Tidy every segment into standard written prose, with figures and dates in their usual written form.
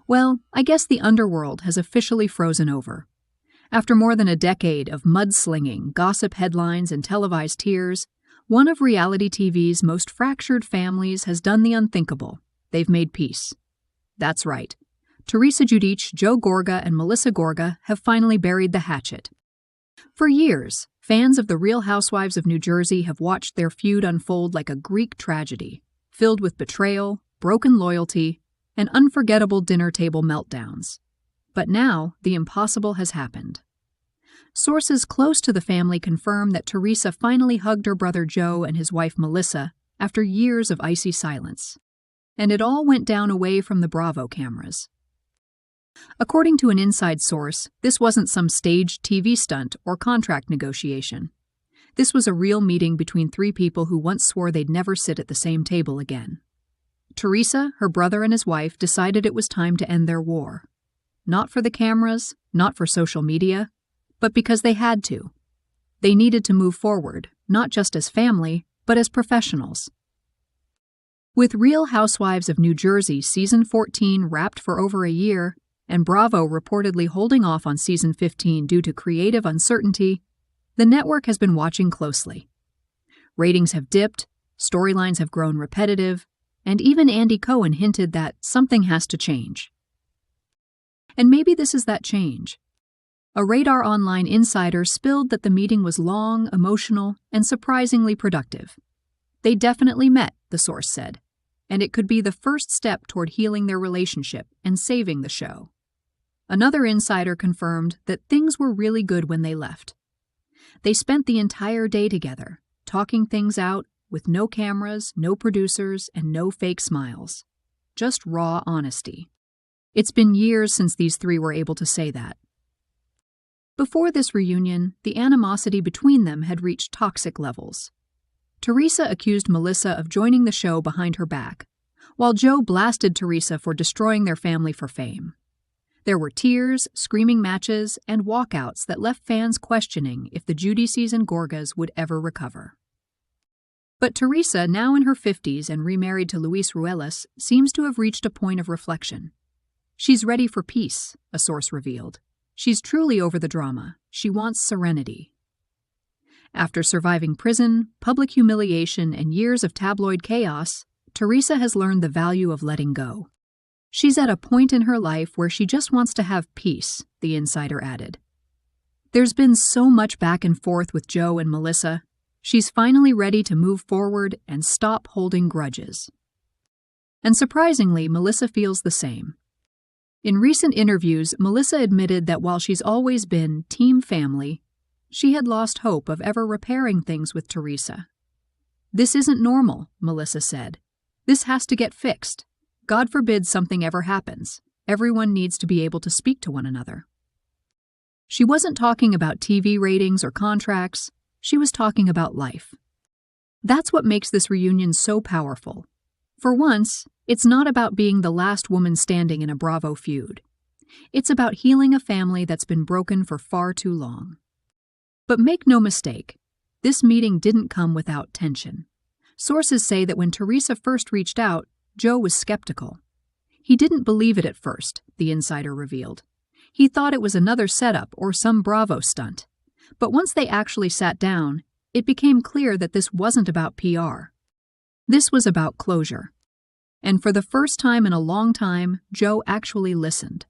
Well, I guess the underworld has officially frozen over. After more than a decade of mudslinging, gossip headlines, and televised tears, one of reality TV's most fractured families has done the unthinkable. They've made peace. That's right. Teresa Giudice, Joe Gorga, and Melissa Gorga have finally buried the hatchet. For years, fans of the Real Housewives of New Jersey have watched their feud unfold like a Greek tragedy, filled with betrayal, broken loyalty, and unforgettable dinner table meltdowns. But now, the impossible has happened. Sources close to the family confirm that Teresa finally hugged her brother Joe and his wife Melissa after years of icy silence. And it all went down away from the Bravo cameras. According to an inside source, this wasn't some staged TV stunt or contract negotiation. This was a real meeting between three people who once swore they'd never sit at the same table again. Teresa, her brother, and his wife decided it was time to end their war. Not for the cameras, not for social media, but because they had to. They needed to move forward, not just as family, but as professionals. With Real Housewives of New Jersey Season 14 wrapped for over a year, and Bravo reportedly holding off on Season 15 due to creative uncertainty, the network has been watching closely. Ratings have dipped, storylines have grown repetitive, and even Andy Cohen hinted that something has to change. And maybe this is that change. A Radar Online insider spilled that the meeting was long, emotional, and surprisingly productive. They definitely met, the source said, and it could be the first step toward healing their relationship and saving the show. Another insider confirmed that things were really good when they left. They spent the entire day together, talking things out, with no cameras, no producers, and no fake smiles. Just raw honesty. It's been years since these three were able to say that. Before this reunion, the animosity between them had reached toxic levels. Teresa accused Melissa of joining the show behind her back, while Joe blasted Teresa for destroying their family for fame. There were tears, screaming matches, and walkouts that left fans questioning if the Giudices and Gorgas would ever recover. But Teresa, now in her 50s and remarried to Luis Ruelas, seems to have reached a point of reflection. She's ready for peace, a source revealed. She's truly over the drama. She wants serenity. After surviving prison, public humiliation, and years of tabloid chaos, Teresa has learned the value of letting go. She's at a point in her life where she just wants to have peace, the insider added. There's been so much back and forth with Joe and Melissa. She's finally ready to move forward and stop holding grudges. And surprisingly, Melissa feels the same. In recent interviews, Melissa admitted that while she's always been team family, she had lost hope of ever repairing things with Teresa. "This isn't normal," Melissa said. "This has to get fixed. God forbid something ever happens. Everyone needs to be able to speak to one another." She wasn't talking about TV ratings or contracts. She was talking about life. That's what makes this reunion so powerful. For once, it's not about being the last woman standing in a Bravo feud. It's about healing a family that's been broken for far too long. But make no mistake, this meeting didn't come without tension. Sources say that when Teresa first reached out, Joe was skeptical. He didn't believe it at first, the insider revealed. He thought it was another setup or some Bravo stunt. But once they actually sat down, it became clear that this wasn't about PR. This was about closure. And for the first time in a long time, Joe actually listened.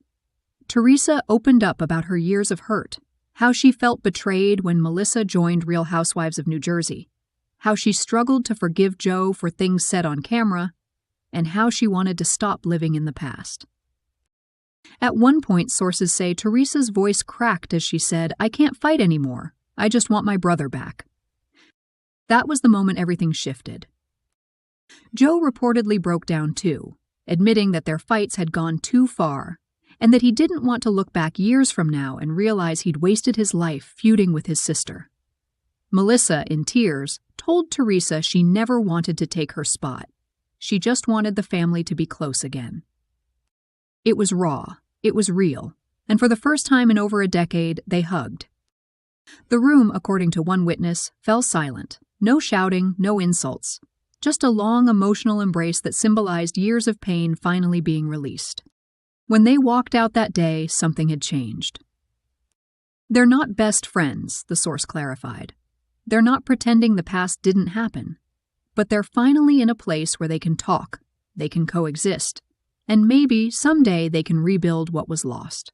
Teresa opened up about her years of hurt, how she felt betrayed when Melissa joined Real Housewives of New Jersey, how she struggled to forgive Joe for things said on camera, and how she wanted to stop living in the past. At one point, sources say Teresa's voice cracked as she said, "I can't fight anymore. I just want my brother back." That was the moment everything shifted. Joe reportedly broke down too, admitting that their fights had gone too far, and that he didn't want to look back years from now and realize he'd wasted his life feuding with his sister. Melissa, in tears, told Teresa she never wanted to take her spot. She just wanted the family to be close again. It was raw, it was real, and for the first time in over a decade, they hugged. The room, according to one witness, fell silent. No shouting, no insults. Just a long emotional embrace that symbolized years of pain finally being released. When they walked out that day, something had changed. They're not best friends, the source clarified. They're not pretending the past didn't happen. But they're finally in a place where they can talk, they can coexist, and maybe someday they can rebuild what was lost.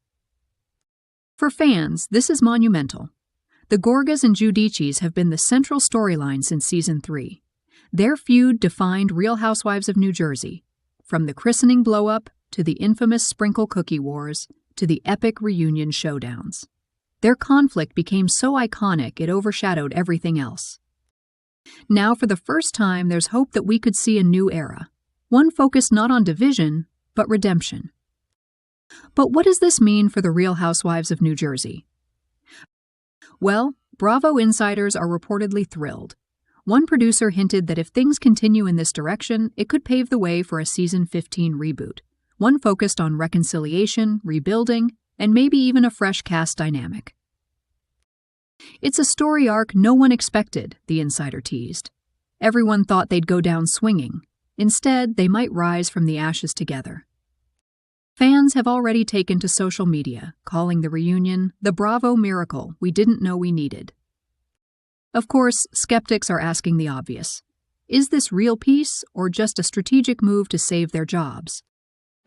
For fans, this is monumental. The Gorgas and Giudices have been the central storyline since Season 3. Their feud defined Real Housewives of New Jersey, from the christening blow-up to the infamous sprinkle cookie wars to the epic reunion showdowns. Their conflict became so iconic it overshadowed everything else. Now, for the first time, there's hope that we could see a new era, one focused not on division, but redemption. But what does this mean for the Real Housewives of New Jersey? Well, Bravo insiders are reportedly thrilled. One producer hinted that if things continue in this direction, it could pave the way for a Season 15 reboot, one focused on reconciliation, rebuilding, and maybe even a fresh cast dynamic. It's a story arc no one expected, the insider teased. Everyone thought they'd go down swinging. Instead, they might rise from the ashes together. Fans have already taken to social media, calling the reunion the Bravo miracle we didn't know we needed. Of course, skeptics are asking the obvious. Is this real peace or just a strategic move to save their jobs?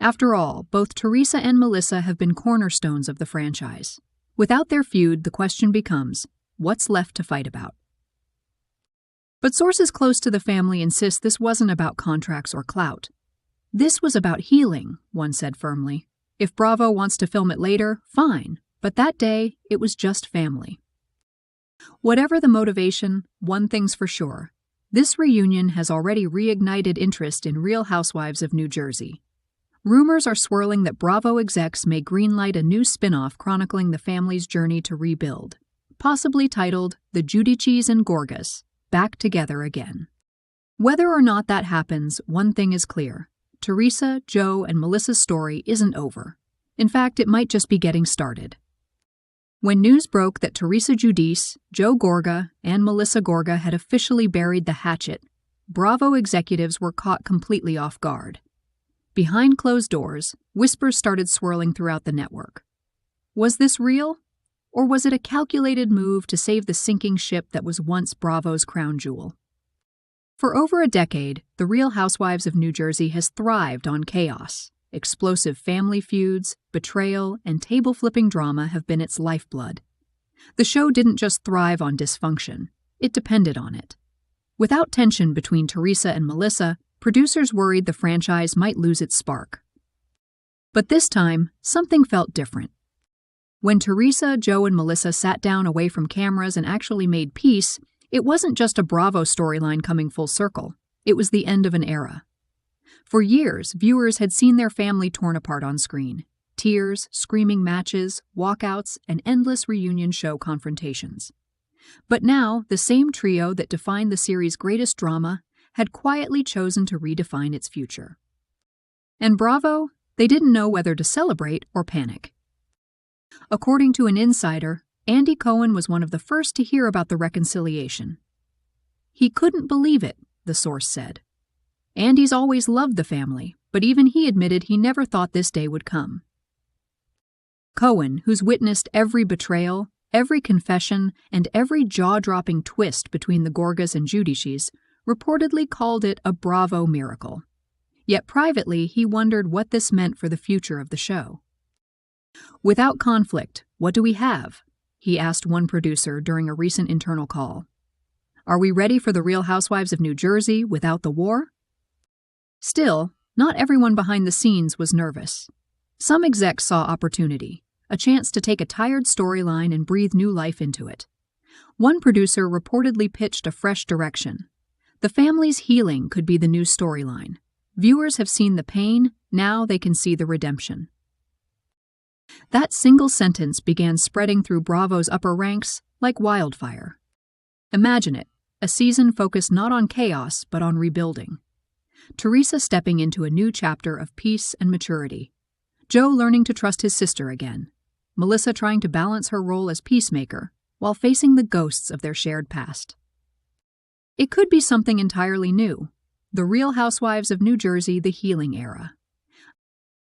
After all, both Teresa and Melissa have been cornerstones of the franchise. Without their feud, the question becomes, what's left to fight about? But sources close to the family insist this wasn't about contracts or clout. This was about healing, one said firmly. If Bravo wants to film it later, fine, but that day, it was just family. Whatever the motivation, one thing's for sure. This reunion has already reignited interest in Real Housewives of New Jersey. Rumors are swirling that Bravo execs may greenlight a new spin-off chronicling the family's journey to rebuild, possibly titled The Giudices and Gorgas, Back Together Again. Whether or not that happens, one thing is clear. Teresa, Joe, and Melissa's story isn't over. In fact, it might just be getting started. When news broke that Teresa Giudice, Joe Gorga, and Melissa Gorga had officially buried the hatchet, Bravo executives were caught completely off guard. Behind closed doors, whispers started swirling throughout the network. Was this real? Or was it a calculated move to save the sinking ship that was once Bravo's crown jewel? For over a decade, the Real Housewives of New Jersey has thrived on chaos. Explosive family feuds, betrayal, and table-flipping drama have been its lifeblood. The show didn't just thrive on dysfunction, it depended on it. Without tension between Teresa and Melissa, producers worried the franchise might lose its spark. But this time, something felt different. When Teresa, Joe, and Melissa sat down away from cameras and actually made peace, it wasn't just a Bravo storyline coming full circle. It was the end of an era. For years, viewers had seen their family torn apart on screen. Tears, screaming matches, walkouts, and endless reunion show confrontations. But now, the same trio that defined the series' greatest drama had quietly chosen to redefine its future. And Bravo, they didn't know whether to celebrate or panic. According to an insider, Andy Cohen was one of the first to hear about the reconciliation. He couldn't believe it, the source said. Andy's always loved the family, but even he admitted he never thought this day would come. Cohen, who's witnessed every betrayal, every confession, and every jaw-dropping twist between the Gorgas and Giudices, reportedly called it a Bravo miracle. Yet privately, he wondered what this meant for the future of the show. Without conflict, what do we have? He asked one producer during a recent internal call. Are we ready for the Real Housewives of New Jersey without the war? Still, not everyone behind the scenes was nervous. Some execs saw opportunity, a chance to take a tired storyline and breathe new life into it. One producer reportedly pitched a fresh direction. The family's healing could be the new storyline. Viewers have seen the pain, now they can see the redemption. That single sentence began spreading through Bravo's upper ranks like wildfire. Imagine it, a season focused not on chaos but on rebuilding. Teresa stepping into a new chapter of peace and maturity. Joe learning to trust his sister again. Melissa trying to balance her role as peacemaker while facing the ghosts of their shared past. It could be something entirely new. The Real Housewives of New Jersey, the healing era.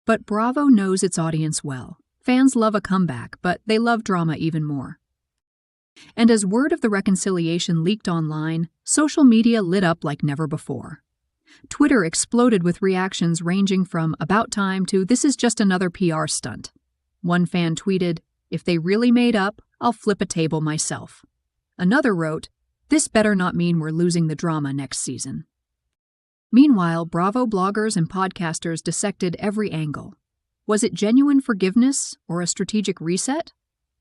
But Bravo knows its audience well. Fans love a comeback, but they love drama even more. And as word of the reconciliation leaked online, social media lit up like never before. Twitter exploded with reactions ranging from "about time" to "this is just another PR stunt." One fan tweeted, "If they really made up, I'll flip a table myself." Another wrote, "This better not mean we're losing the drama next season." Meanwhile, Bravo bloggers and podcasters dissected every angle. Was it genuine forgiveness or a strategic reset?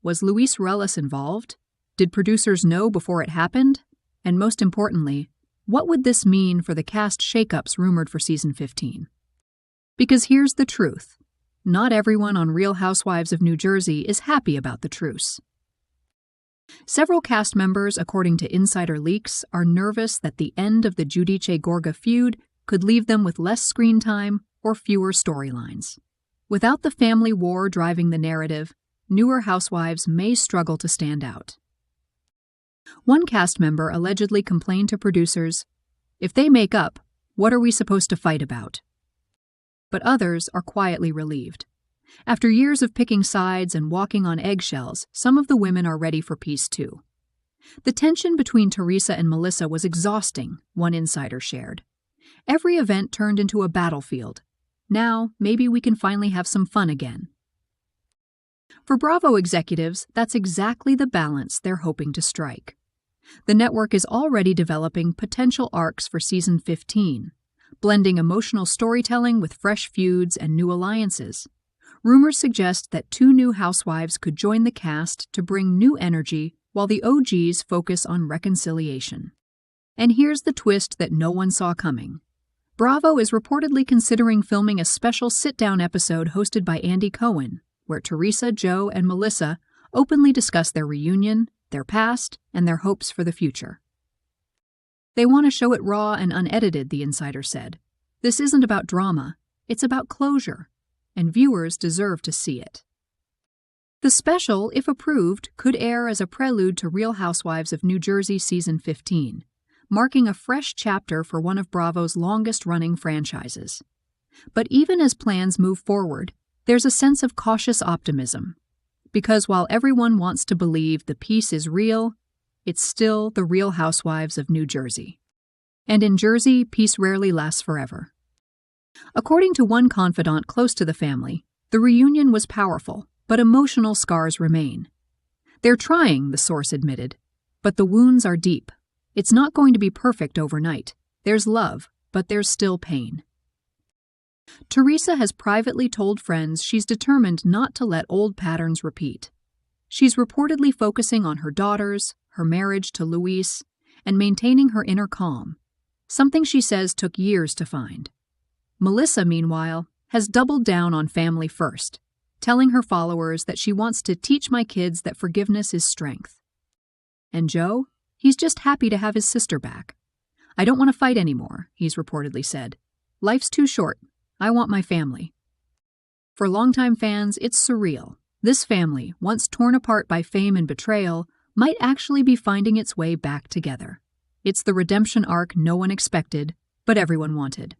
Was Luis Relis involved? Did producers know before it happened? And most importantly, what would this mean for the cast shakeups rumored for season 15? Because here's the truth. Not everyone on Real Housewives of New Jersey is happy about the truce. Several cast members, according to insider leaks, are nervous that the end of the Giudice-Gorga feud could leave them with less screen time or fewer storylines. Without the family war driving the narrative, newer housewives may struggle to stand out. One cast member allegedly complained to producers, "If they make up, what are we supposed to fight about?" But others are quietly relieved. After years of picking sides and walking on eggshells, some of the women are ready for peace too. The tension between Teresa and Melissa was exhausting, one insider shared. Every event turned into a battlefield. Now, maybe we can finally have some fun again. For Bravo executives, that's exactly the balance they're hoping to strike. The network is already developing potential arcs for season 15, blending emotional storytelling with fresh feuds and new alliances. Rumors suggest that 2 new housewives could join the cast to bring new energy while the OGs focus on reconciliation. And here's the twist that no one saw coming. Bravo is reportedly considering filming a special sit-down episode hosted by Andy Cohen, where Teresa, Joe, and Melissa openly discuss their reunion, their past, and their hopes for the future. They want to show it raw and unedited, the insider said. This isn't about drama, it's about closure, and viewers deserve to see it. The special, if approved, could air as a prelude to Real Housewives of New Jersey season 15, marking a fresh chapter for one of Bravo's longest-running franchises. But even as plans move forward, there's a sense of cautious optimism. Because while everyone wants to believe the peace is real, it's still the Real Housewives of New Jersey. And in Jersey, peace rarely lasts forever. According to one confidant close to the family, the reunion was powerful, but emotional scars remain. They're trying, the source admitted, but the wounds are deep. It's not going to be perfect overnight. There's love, but there's still pain. Teresa has privately told friends she's determined not to let old patterns repeat. She's reportedly focusing on her daughters, her marriage to Luis, and maintaining her inner calm, something she says took years to find. Melissa, meanwhile, has doubled down on family first, telling her followers that she wants to teach my kids that forgiveness is strength. And Joe? He's just happy to have his sister back. "I don't want to fight anymore," he's reportedly said. "Life's too short. I want my family." For longtime fans, it's surreal. This family, once torn apart by fame and betrayal, might actually be finding its way back together. It's the redemption arc no one expected, but everyone wanted.